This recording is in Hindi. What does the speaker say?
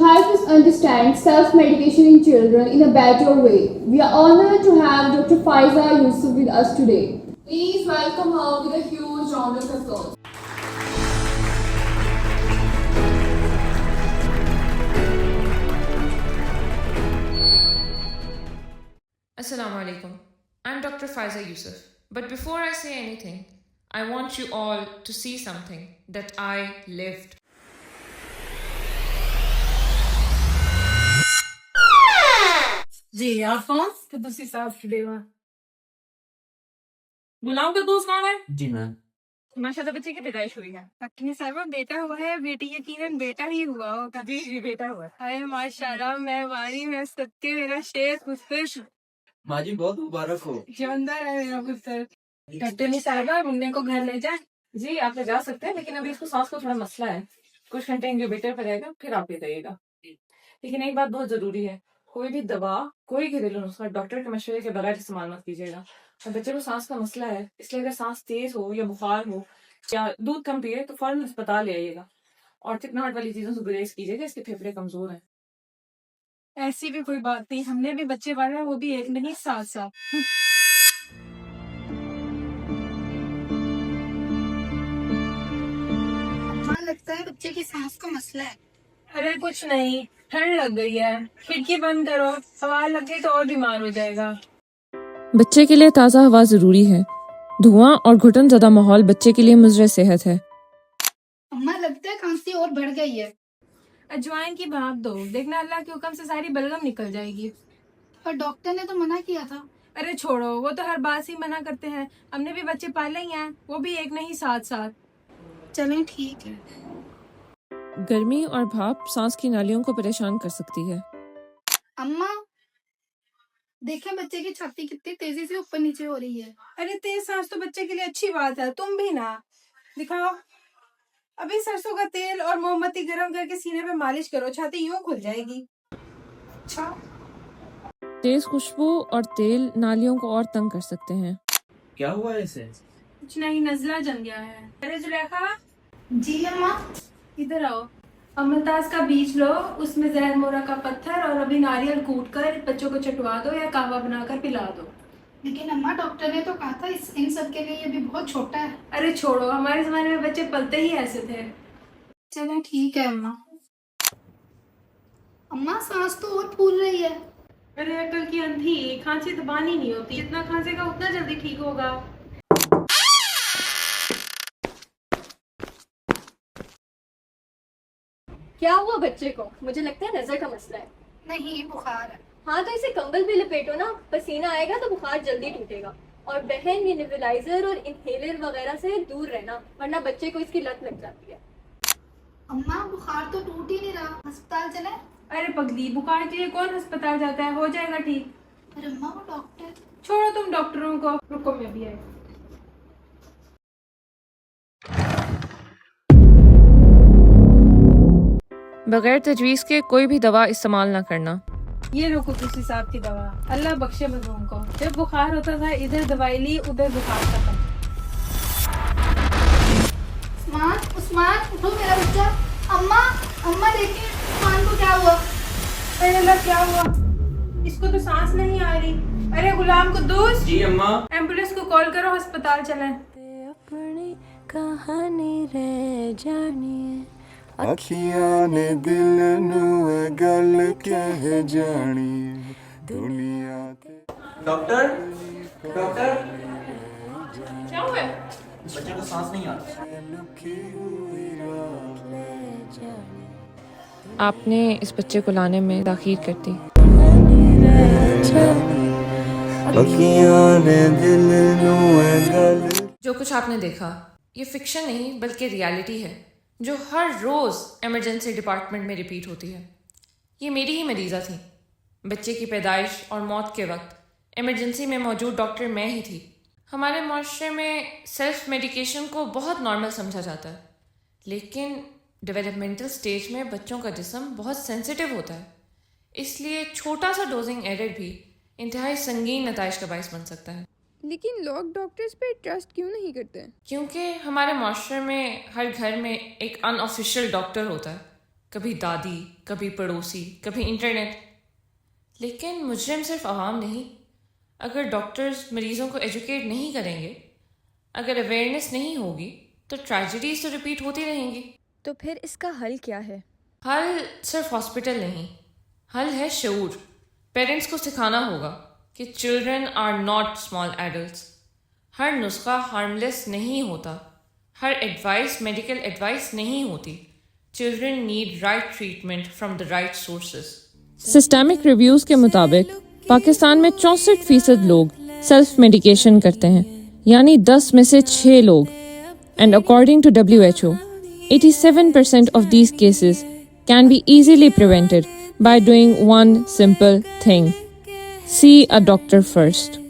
help us understand self-medication in children in a better way. We are honored to have Dr. Faiza Yusuf with us today. Please welcome her with a huge round of applause. Assalamu alaikum. I'm Dr. Faiza Yusuf. But before I say anything, I want you all to see something that I lived. जी आप कौन तो ਤੁਸੀਂ ਸਾਫ ਟੁਡੇ ਵਾ गुलाम का दोस्त कौन है जी मैम। माशाल्लाह बच्चे की पैदाइश हुई है डॉक्टर साहब बेटा हुआ है बेटी यकीनन बेटा ही हुआ होगा जी जी बेटा हुआ है माशाल्लाह मैं वारी में सदके मेरा शेर पुत्र माँ जी बहुत मुबारक हो। जानदार है मेरा पुत्र डॉक्टर साहबा मुन्ने को घर ले जाए जी आप ले जा सकते हैं लेकिन अभी इसको सांस को थोड़ा मसला है कुछ घंटे इंक्यूबेटर पर रहेगा फिर आप ले जाइएगा लेकिन एक बात बहुत जरूरी है कोई भी दवा कोई घरेलू नुस्खा डॉक्टर के मशवरे के बगैर इस्तेमाल मत कीजिएगा और बच्चे को सांस का मसला है इसलिए अगर सांस तेज हो या बुखार हो या दूध कम पिए तो फौरन अस्पताल ले आइएगा और चिकनाहट वाली चीजों से गुरेज कीजिएगा इसके फेफड़े कमजोर हैं ऐसी भी कोई बात नहीं हमने भी बच्चे पाले हैं वो भी एक नहीं 7 साल लगता है बच्चे की सांस का मसला है। अरे कुछ नहीं ठंड लग गई है खिड़की बंद करो हवा लग गई तो और बीमार हो जाएगा बच्चे के लिए ताज़ा हवा ज़रूरी है। धुआं और घुटन ज़दा माहौल बच्चे के लिए मुज़र सेहत है। अम्मा लगता है खांसी और बढ़ गई है। अजवाइन की भाप दो देखना अल्लाह के हुक्म से सारी बलगम निकल जाएगी पर डॉक्टर ने तो मना किया था। अरे छोड़ो वो तो हर बात ही मना करते हैं हमने भी बच्चे पाले ही हैं वो भी एक नहीं 7 साल चलें ठीक है। गर्मी और भाप सांस की नालियों को परेशान कर सकती है। अम्मा देखें बच्चे की छाती कितनी तेजी से ऊपर नीचे हो रही है। अरे तेज सांस तो बच्चे के लिए अच्छी बात है तुम भी ना दिखाओ अभी सरसों का तेल और मोमबत्ती गरम करके सीने पे मालिश करो छाती यूं खुल जाएगी अच्छा तेज खुशबू और तेल नालियों को और तंग कर सकते हैं। क्या हुआ है इसे? कुछ नहीं नजला जम गया है अरे जुलेखा जी अम्मा। इधर आओ अमलताज का बीज लो उसमें जहर मोरा का पत्थर और अभी नारियल कूट कर बच्चों को चटवा दो या कहवा बनाकर पिला दो लेकिन अम्मा डॉक्टर ने तो कहा था इन सब के लिए ये भी बहुत छोटा है। अरे छोड़ो हमारे जमाने में बच्चे पलते ही ऐसे थे चलें ठीक है अम्मा। अम्मा सांस तो और फूल रही है। अरे अकल की अंधी खांसी दबानी नहीं होती जितना खांसेगा उतना जल्दी ठीक होगा क्या हुआ बच्चे को? मुझे लगता है नजर का मसला है। नहीं बुखार है। हाँ तो इसे कंबल भी लपेटो ना, पसीना आएगा तो बुखार जल्दी टूटेगा। और बहन ये नेबुलाइजर और इनहेलर वगैरह से दूर रहना वरना बच्चे को इसकी लत लग जाती है। अम्मा बुखार तो टूट ही नहीं रहा, अस्पताल चले। अरे पगली बुखार के लिए कौन अस्पताल जाता है हो जाएगा ठीक। अरे अम्मा वो डॉक्टर। छोड़ो तुम डॉक्टरों को रुको मैं भी आई बगैर तजवीज़ के कोई भी दवा इस्तेमाल ना करना। ये लो कुदूसी साहब की दवा अल्लाह बख्शे मजलूम को जब बुखार होता था इधर दवाई ली उधर बुखार खत्म उस्मान उस्मान उठो मेरा बच्चा। अम्मा अम्मा देखिए उस्मान को क्या हुआ। अरे अल्लाह क्या हुआ इसको तो सांस नहीं आ रही अरे गुलाम कुद्दूस जी अम्मा। एम्बुलेंस को कॉल करो अस्पताल चलें अपनी कहानी रह जानी अखियां ने दिल नू गल कह जानी दुनिया ते। डॉक्टर डॉक्टर क्या हुआ बच्चे को सांस नहीं आ रहा। आपने इस बच्चे को लाने में ताख़ीर कर दी। अखियां ने दिल नू गल। जो कुछ आपने देखा ये फिक्शन नहीं बल्कि रियलिटी है जो हर रोज़ इमरजेंसी डिपार्टमेंट में रिपीट होती है। ये मेरी ही मरीज़ा थी। बच्चे की पैदाइश और मौत के वक्त इमरजेंसी में मौजूद डॉक्टर मैं ही थी। हमारे माशरे में सेल्फ मेडिकेशन को बहुत नॉर्मल समझा जाता है लेकिन डेवलपमेंटल स्टेज में बच्चों का जिस्म बहुत सेंसिटिव होता है इसलिए छोटा सा डोजिंग एडेड भी इंतहाई संगीन नताइज का बायस बन सकता है। लेकिन लोग डॉक्टर्स पे ट्रस्ट क्यों नहीं करते? क्योंकि हमारे माशरे में हर घर में एक अनऑफिशियल डॉक्टर होता है। कभी दादी, कभी पड़ोसी, कभी इंटरनेट। लेकिन मुजरिम सिर्फ आवाम नहीं। अगर डॉक्टर्स मरीज़ों को एजुकेट नहीं करेंगे, अगर अवेयरनेस नहीं होगी, तो ट्रेजेडीज तो रिपीट होती रहेंगी। तो फिर इसका हल क्या है? हल सिर्फ हॉस्पिटल नहीं, हल है शऊर। पेरेंट्स को सिखाना होगा कि children are not small adults. हर नुस्खा हार्मलेस नहीं होता, हर एडवाइस मेडिकल एडवाइस नहीं होती। Children need right treatment from the right sources. Systemic reviews के मुताबिक पाकिस्तान में 64% लोग सेल्फ मेडिकेशन करते हैं, यानी 10 में से 6 लोग। And according to WHO, 87% of these cases can be easily prevented by doing one simple thing: see a doctor first.